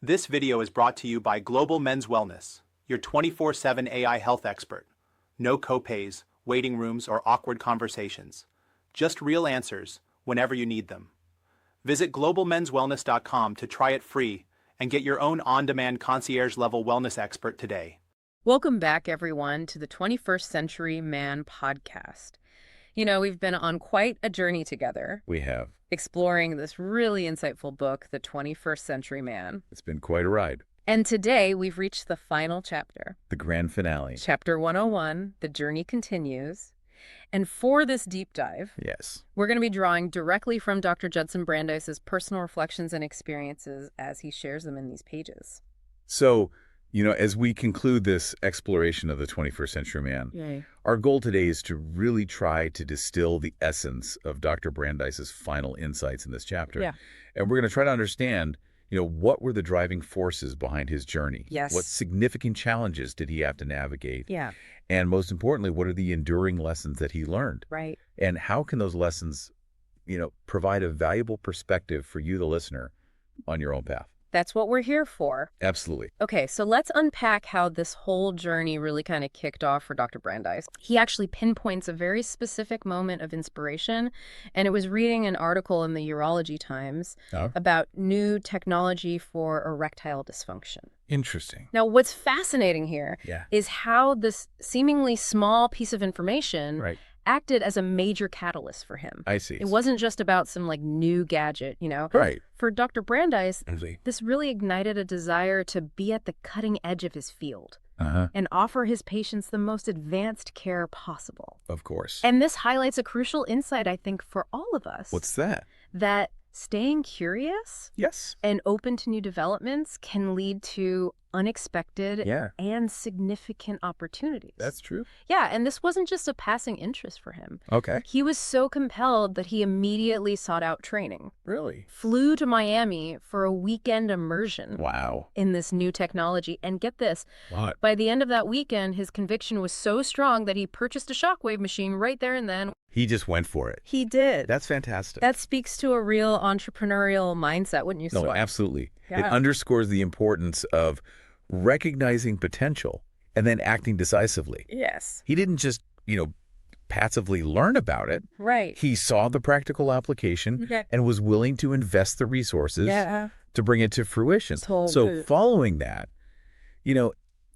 This video is brought to you by Global Men's Wellness, your 24/7 AI health expert. No copays, waiting rooms, or awkward conversations. Just real answers whenever you need them. Visit globalmenswellness.com to try it free and get your own on-demand concierge-level wellness expert today. Welcome back, everyone, to the 21st Century Man podcast. You know, we've been on quite a journey together, We have. exploring this really insightful book, The 21st Century Man. It's been quite a ride. And today we've reached the final chapter. The grand finale. Chapter 101, The Journey Continues. And for this deep dive, Yes. we're going to be drawing directly from Dr. Judson Brandeis' personal reflections and experiences as he shares them in these pages. So, as we conclude this exploration of the 21st century man, Yay. our goal today is to really try to distill the essence of Dr. Brandeis' final insights in this chapter. Yeah. And we're going to try to understand, what were the driving forces behind his journey? Yes. What significant challenges did he have to navigate? Yeah, And most importantly, what are the enduring lessons that he learned? right. And how can those lessons, provide a valuable perspective for you, the listener, on your own path? That's what we're here for. Absolutely. Okay, so let's unpack how this whole journey really kind of kicked off for Dr. Brandeis. He actually pinpoints a very specific moment of inspiration, and it was reading an article in the Urology Times Oh. about new technology for erectile dysfunction. Interesting. Now, what's fascinating here Yeah. is how this seemingly small piece of information Right. acted as a major catalyst for him. I see. It wasn't just about some new gadget, Right. For Dr. Brandeis, I see. this really ignited a desire to be at the cutting edge of his field Uh-huh. and offer his patients the most advanced care possible. Of course. And this highlights a crucial insight, I think, for all of us. What's that? That staying curious Yes. and open to new developments can lead to unexpected Yeah. and significant opportunities. That's true. Yeah, and this wasn't just a passing interest for him. Okay. He was so compelled that he immediately sought out training, Really? flew to Miami for a weekend immersion Wow. in this new technology. And get this, What? by the end of that weekend, his conviction was so strong that he purchased a shockwave machine right there and then. He just went for it. He did. That's fantastic. That speaks to a real entrepreneurial mindset, wouldn't you, No, Swat? absolutely. It Yeah. underscores the importance of recognizing potential and then acting decisively. Yes. He didn't just, passively learn about it. Right. He saw the practical application Okay. and was willing to invest the resources Yeah. to bring it to fruition. Totally. So following that,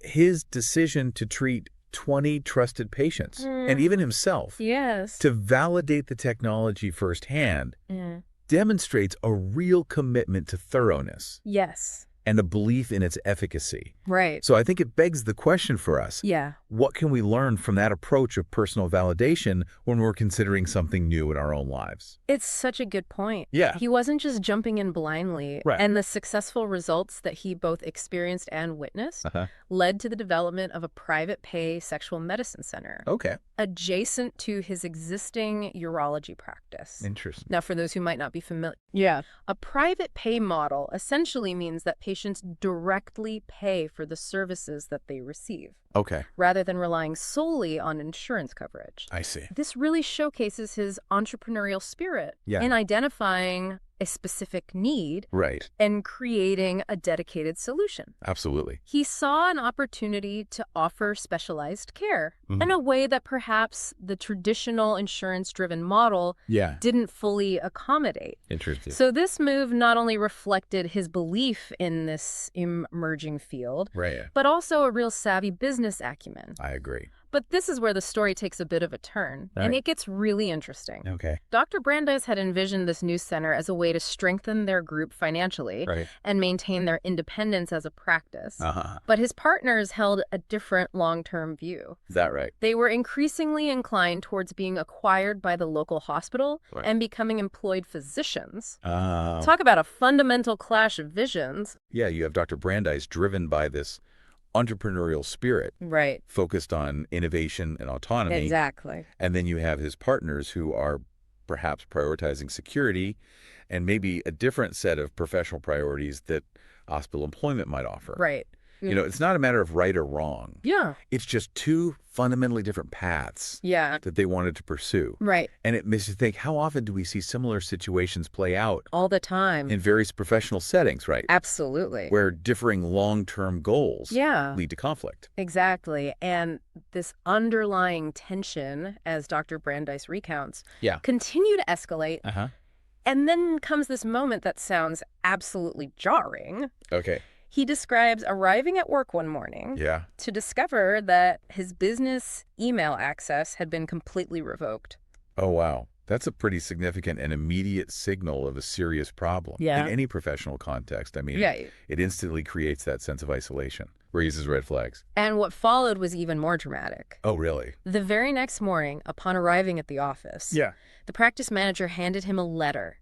his decision to treat 20 trusted patients and even himself Yes. to validate the technology firsthand Mm. demonstrates a real commitment to thoroughness Yes. and a belief in its efficacy. Right. So I think it begs the question for us. Yeah. What can we learn from that approach of personal validation when we're considering something new in our own lives? It's such a good point. Yeah. He wasn't just jumping in blindly. Right. And the successful results that he both experienced and witnessed Uh-huh. led to the development of a private pay sexual medicine center Okay. adjacent to his existing urology practice. Interesting. Now, for those who might not be familiar, a private pay model essentially means that patients directly pay for the services that they receive, Okay. rather than relying solely on insurance coverage. I see. This really showcases his entrepreneurial spirit Yeah. in identifying a specific need Right. and creating a dedicated solution. Absolutely. He saw an opportunity to offer specialized care Mhm. in a way that perhaps the traditional insurance-driven model Yeah. didn't fully accommodate. Interesting. So this move not only reflected his belief in this emerging field, Right. but also a real savvy business acumen. I agree. But this is where the story takes a bit of a turn, All and right. it gets really interesting. Okay. Dr. Brandeis had envisioned this new center as a way to strengthen their group financially Right. and maintain their independence as a practice. Uh-huh. But his partners held a different long-term view. Is that right? They were increasingly inclined towards being acquired by the local hospital Right. and becoming employed physicians. Oh. Talk about a fundamental clash of visions. Yeah, you have Dr. Brandeis driven by this entrepreneurial spirit Right. focused on innovation and autonomy. Exactly. And then you have his partners who are perhaps prioritizing security and maybe a different set of professional priorities that hospital employment might offer. Right. It's not a matter of right or wrong. Yeah. It's just two fundamentally different paths Yeah. that they wanted to pursue. Right. And it makes you think, how often do we see similar situations play out All the time. in various professional settings, right? Absolutely. Where differing long-term goals Yeah. lead to conflict. Exactly. And this underlying tension, as Dr. Brandeis recounts, Yeah. continue to escalate. Uh-huh. And then comes this moment that sounds absolutely jarring. Okay. He describes arriving at work one morning Yeah. to discover that his business email access had been completely revoked. Oh, wow. That's a pretty significant and immediate signal of a serious problem. Yeah. In any professional context. I mean, Yeah. it instantly creates that sense of isolation, raises red flags. And what followed was even more dramatic. Oh, really? The very next morning, upon arriving at the office, the practice manager handed him a letter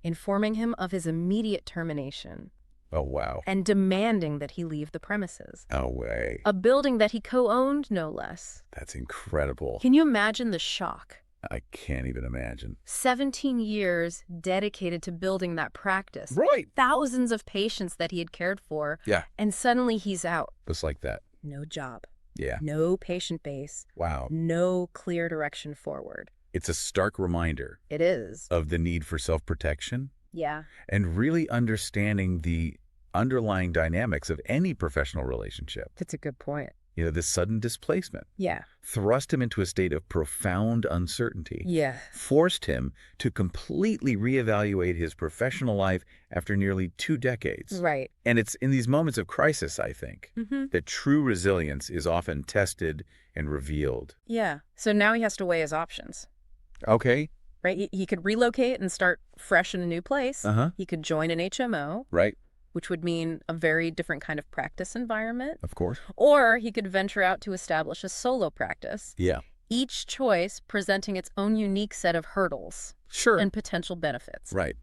informing him of his immediate termination. Oh, wow. And demanding that he leave the premises. No way. A building that he co-owned, no less. That's incredible. Can you imagine the shock? I can't even imagine. 17 years dedicated to building that practice. Right. Thousands of patients that he had cared for. Yeah. And suddenly he's out. Just like that. No job. Yeah. No patient base. Wow. No clear direction forward. It's a stark reminder It is. of the need for self-protection Yeah. and really understanding the underlying dynamics of any professional relationship. That's a good point. This sudden displacement Yeah. thrust him into a state of profound uncertainty, Yeah. forced him to completely reevaluate his professional life after nearly 2 decades. Right. And it's in these moments of crisis, I think, that true resilience is often tested and revealed. Yeah. So now he has to weigh his options. Okay. Right? He could relocate and start fresh in a new place. Uh-huh. He could join an HMO, Right. which would mean a very different kind of practice environment. Of course. Or he could venture out to establish a solo practice, Yeah. each choice presenting its own unique set of hurdles Sure. and potential benefits. Right.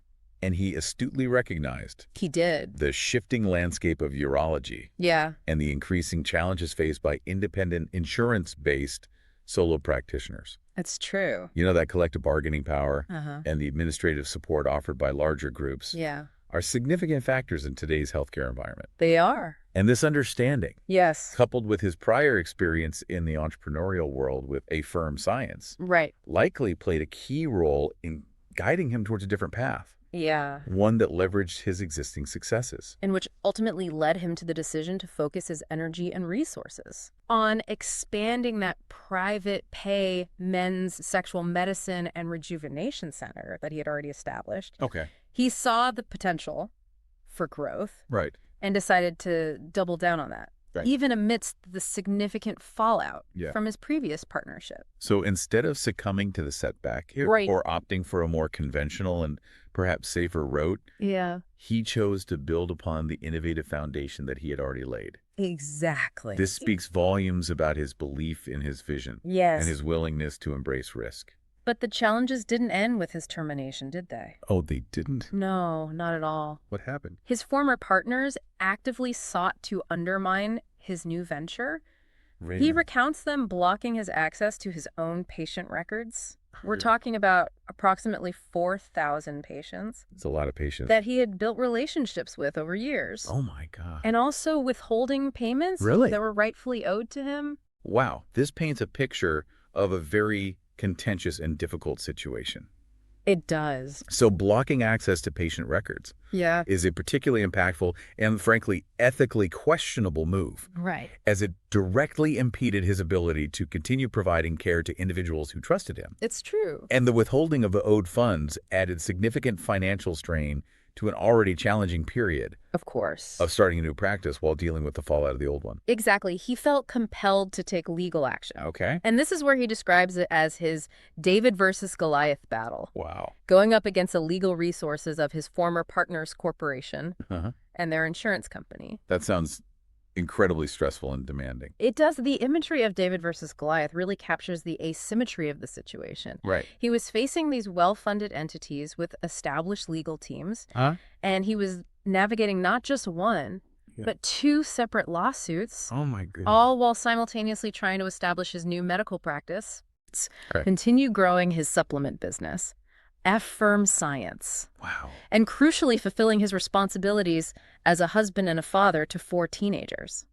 And he astutely recognized He did. the shifting landscape of urology Yeah. and the increasing challenges faced by independent insurance-based solo practitioners. That's true. That collective bargaining power Uh-huh. and the administrative support offered by larger groups Yeah. are significant factors in today's healthcare environment. They are. And this understanding, Yes. coupled with his prior experience in the entrepreneurial world with a firm science, Right. likely played a key role in guiding him towards a different path, Yeah. one that leveraged his existing successes. And which ultimately led him to the decision to focus his energy and resources on expanding that private pay men's sexual medicine and rejuvenation center that he had already established. Okay. He saw the potential for growth Right. and decided to double down on that, Right. even amidst the significant fallout Yeah. from his previous partnership. So instead of succumbing to the setback Right. or opting for a more conventional and perhaps safer route, Yeah, he chose to build upon the innovative foundation that he had already laid. exactly. This speaks volumes about his belief in his vision Yes. and his willingness to embrace risk. But the challenges didn't end with his termination, did they? Oh, they didn't? No, not at all. What happened? His former partners actively sought to undermine his new venture. He recounts them blocking his access to his own patient records. We're talking about approximately 4,000 patients It's a lot of patience. that he had built relationships with over years. Oh, my God. And also withholding payments Really? that were rightfully owed to him. Wow. This paints a picture of a very contentious and difficult situation. It does. So blocking access to patient records Yeah. is a particularly impactful and, frankly, ethically questionable move, Right. as it directly impeded his ability to continue providing care to individuals who trusted him. It's true. And the withholding of owed funds added significant financial strain to an already challenging period Of course. of starting a new practice while dealing with the fallout of the old one. Exactly. He felt compelled to take legal action. Okay. And this is where he describes it as his David versus Goliath battle, Wow. going up against the legal resources of his former partner's corporation Uh-huh. and their insurance company. That sounds incredibly stressful and demanding. It does. The imagery of David versus Goliath really captures the asymmetry of the situation. Right. He was facing these well-funded entities with established legal teams, Huh? and he was navigating not just one, Yeah. but 2 separate lawsuits, Oh, my goodness. all while simultaneously trying to establish his new medical practice, Right. continue growing his supplement business, F-Firm Science, Wow. and crucially fulfilling his responsibilities as a husband and a father to 4 teenagers.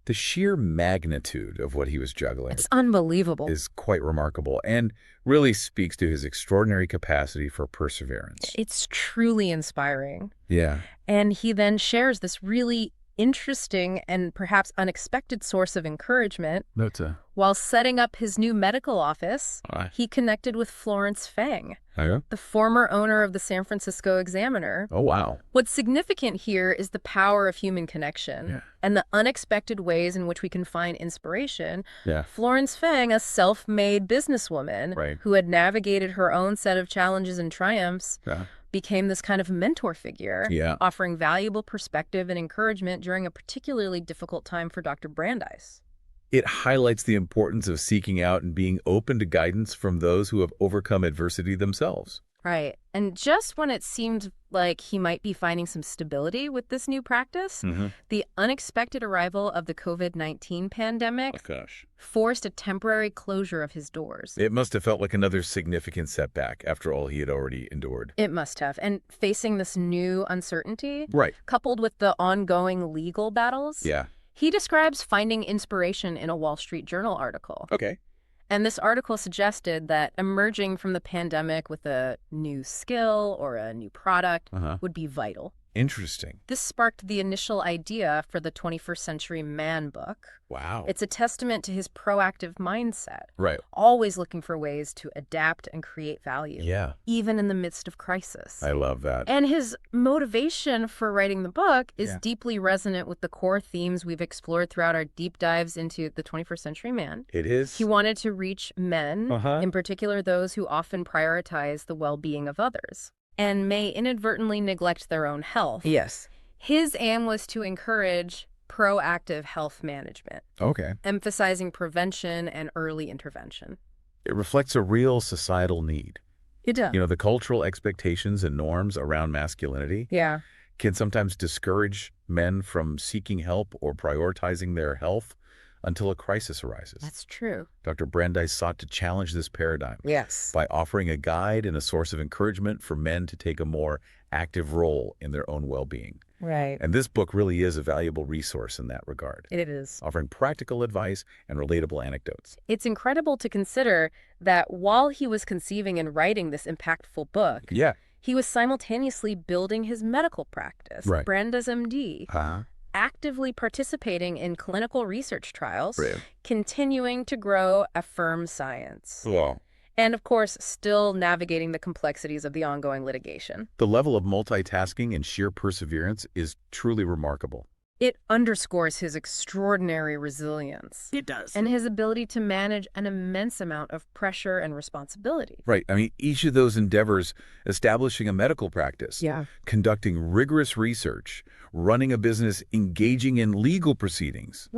The sheer magnitude of what he was juggling It's unbelievable. is quite remarkable and really speaks to his extraordinary capacity for perseverance. It's truly inspiring. Yeah. And he then shares this really interesting and perhaps unexpected source of encouragement. That's a... While setting up his new medical office, Aye. he connected with Florence Fang, Oh, yeah? the former owner of the San Francisco Examiner. Oh, wow. What's significant here is the power of human connection and the unexpected ways in which we can find inspiration. Yeah. Florence Fang, a self-made businesswoman who had navigated her own set of challenges and triumphs, became this kind of mentor figure, offering valuable perspective and encouragement during a particularly difficult time for Dr. Brandeis. It highlights the importance of seeking out and being open to guidance from those who have overcome adversity themselves. Right. And just when it seemed like he might be finding some stability with this new practice, the unexpected arrival of the COVID-19 pandemic forced a temporary closure of his doors. It must have felt like another significant setback after all he had already endured. It must have. And facing this new uncertainty, Right. coupled with the ongoing legal battles, he describes finding inspiration in a Wall Street Journal article. Okay. And this article suggested that emerging from the pandemic with a new skill or a new product would be vital. Interesting. This sparked the initial idea for the 21st Century Man book. Wow. It's a testament to his proactive mindset. Right. Always looking for ways to adapt and create value. Yeah. Even in the midst of crisis. I love that. And his motivation for writing the book is deeply resonant with the core themes we've explored throughout our deep dives into the 21st Century Man. It is. He wanted to reach men, in particular those who often prioritize the well-being of others and may inadvertently neglect their own health. Yes. His aim was to encourage proactive health management, emphasizing prevention and early intervention. It reflects a real societal need. It does. You know, the cultural expectations and norms around masculinity can sometimes discourage men from seeking help or prioritizing their health until a crisis arises. That's true. Dr. Brandeis sought to challenge this paradigm by offering a guide and a source of encouragement for men to take a more active role in their own well-being. Right. And this book really is a valuable resource in that regard, It is. offering practical advice and relatable anecdotes. It's incredible to consider that while he was conceiving and writing this impactful book, he was simultaneously building his medical practice, Brandeis MD, actively participating in clinical research trials, continuing to grow a firm science. And, of course, still navigating the complexities of the ongoing litigation. The level of multitasking and sheer perseverance is truly remarkable. It underscores his extraordinary resilience. It does. And his ability to manage an immense amount of pressure and responsibility. Right. I mean, each of those endeavors, establishing a medical practice, conducting rigorous research, running a business, engaging in legal proceedings,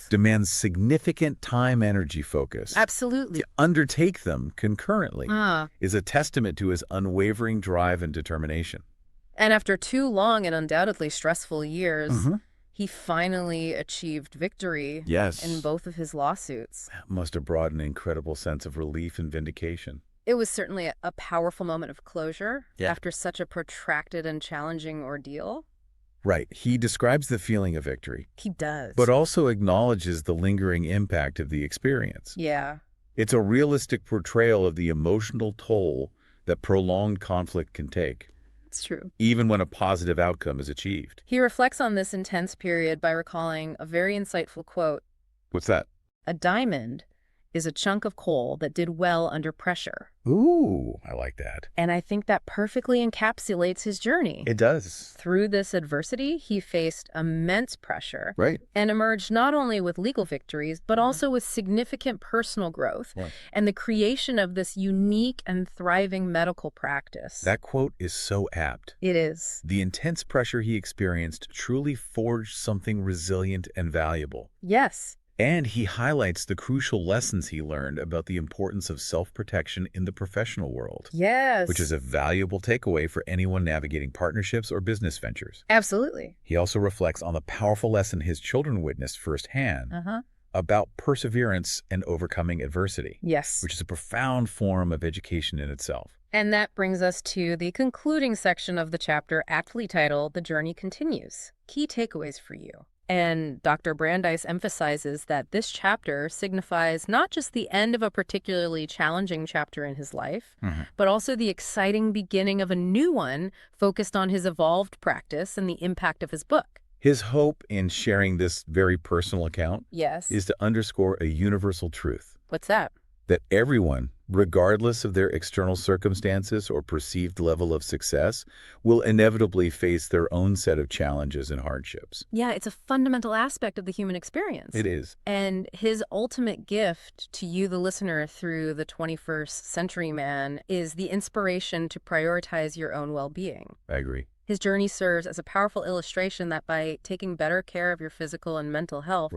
demands significant time, energy, focus. Absolutely. To undertake them concurrently is a testament to his unwavering drive and determination. And after 2 long and undoubtedly stressful years, he finally achieved victory in both of his lawsuits. That must have brought an incredible sense of relief and vindication. It was certainly a powerful moment of closure after such a protracted and challenging ordeal. Right. He describes the feeling of victory. He does. But also acknowledges the lingering impact of the experience. Yeah. It's a realistic portrayal of the emotional toll that prolonged conflict can take. It's true. Even when a positive outcome is achieved. He reflects on this intense period by recalling a very insightful quote. What's that? "A diamond is a chunk of coal that did well under pressure." Ooh, I like that. And I think that perfectly encapsulates his journey. It does. Through this adversity, he faced immense pressure Right. and emerged not only with legal victories, but also with significant personal growth and the creation of this unique and thriving medical practice. That quote is so apt. It is. The intense pressure he experienced truly forged something resilient and valuable. Yes. And he highlights the crucial lessons he learned about the importance of self-protection in the professional world. Yes. Which is a valuable takeaway for anyone navigating partnerships or business ventures. Absolutely. He also reflects on the powerful lesson his children witnessed firsthand about perseverance and overcoming adversity. Yes. Which is a profound form of education in itself. And that brings us to the concluding section of the chapter, aptly titled "The Journey Continues." Key takeaways for you. And Dr. Brandeis emphasizes that this chapter signifies not just the end of a particularly challenging chapter in his life, but also the exciting beginning of a new one focused on his evolved practice and the impact of his book. His hope in sharing this very personal account is to underscore a universal truth. What's that? That everyone, regardless of their external circumstances or perceived level of success, will inevitably face their own set of challenges and hardships. Yeah, it's a fundamental aspect of the human experience. It is. And his ultimate gift to you, the listener, through the 21st Century Man is the inspiration to prioritize your own well-being. I agree. His journey serves as a powerful illustration that by taking better care of your physical and mental health,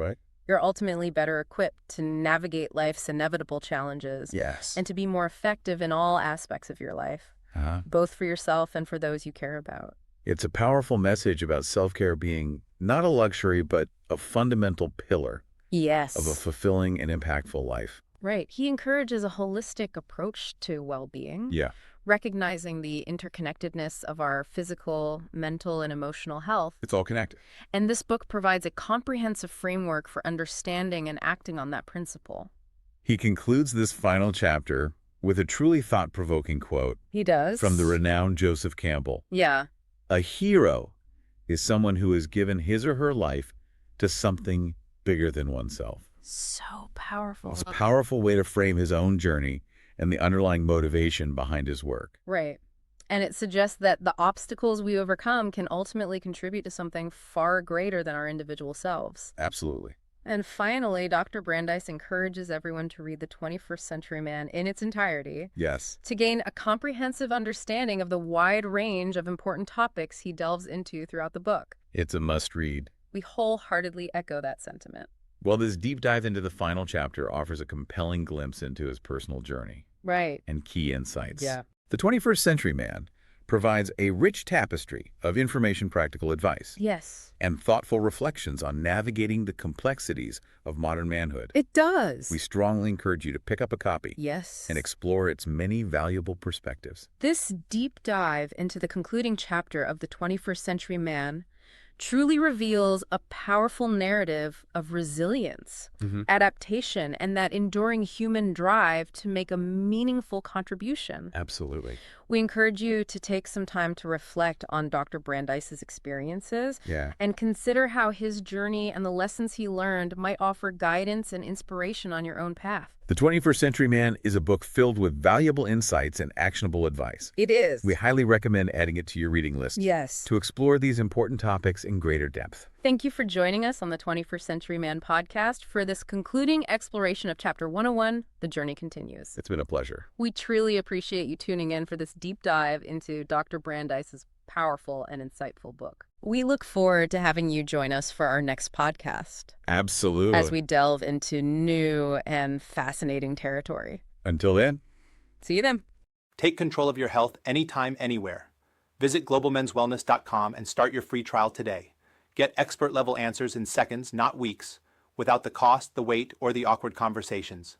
you're ultimately better equipped to navigate life's inevitable challenges and to be more effective in all aspects of your life, both for yourself and for those you care about. It's a powerful message about self-care being not a luxury, but a fundamental pillar of a fulfilling and impactful life. Right. He encourages a holistic approach to well-being, recognizing the interconnectedness of our physical, mental, and emotional health. It's all connected. And this book provides a comprehensive framework for understanding and acting on that principle. He concludes this final chapter with a truly thought-provoking quote. He does. From the renowned Joseph Campbell. Yeah. A hero is someone who has given his or her life to something bigger than oneself. So powerful. It's a powerful way to frame his own journey and the underlying motivation behind his work. Right. And it suggests that the obstacles we overcome can ultimately contribute to something far greater than our individual selves. Absolutely. And finally, Dr. Brandeis encourages everyone to read The 21st Century Man in its entirety. Yes. To gain a comprehensive understanding of the wide range of important topics he delves into throughout the book. It's a must-read. We wholeheartedly echo that sentiment. Well, this deep dive into the final chapter offers a compelling glimpse into his personal journey. Right. And key insights. Yeah. The 21st Century Man provides a rich tapestry of information practical advice. Yes. And thoughtful reflections on navigating the complexities of modern manhood. It does. We strongly encourage you to pick up a copy. Yes. And explore its many valuable perspectives. This deep dive into the concluding chapter of The 21st Century Man truly reveals a powerful narrative of resilience, adaptation, and that enduring human drive to make a meaningful contribution. Absolutely. We encourage you to take some time to reflect on Dr. Brandeis's experiences and consider how his journey and the lessons he learned might offer guidance and inspiration on your own path. The 21st Century Man is a book filled with valuable insights and actionable advice. It is. We highly recommend adding it to your reading list. Yes. To explore these important topics in greater depth. Thank you for joining us on the 21st Century Man podcast for this concluding exploration of Chapter 101, The Journey Continues. It's been a pleasure. We truly appreciate you tuning in for this deep dive into Dr. Brandeis's powerful and insightful book. We look forward to having you join us for our next podcast. Absolutely. As we delve into new and fascinating territory. Until then. See you then. Take control of your health anytime, anywhere. Visit globalmenswellness.com and start your free trial today. Get expert-level answers in seconds, not weeks, without the cost, the wait, or the awkward conversations.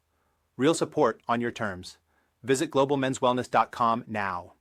Real support on your terms. Visit globalmenswellness.com now.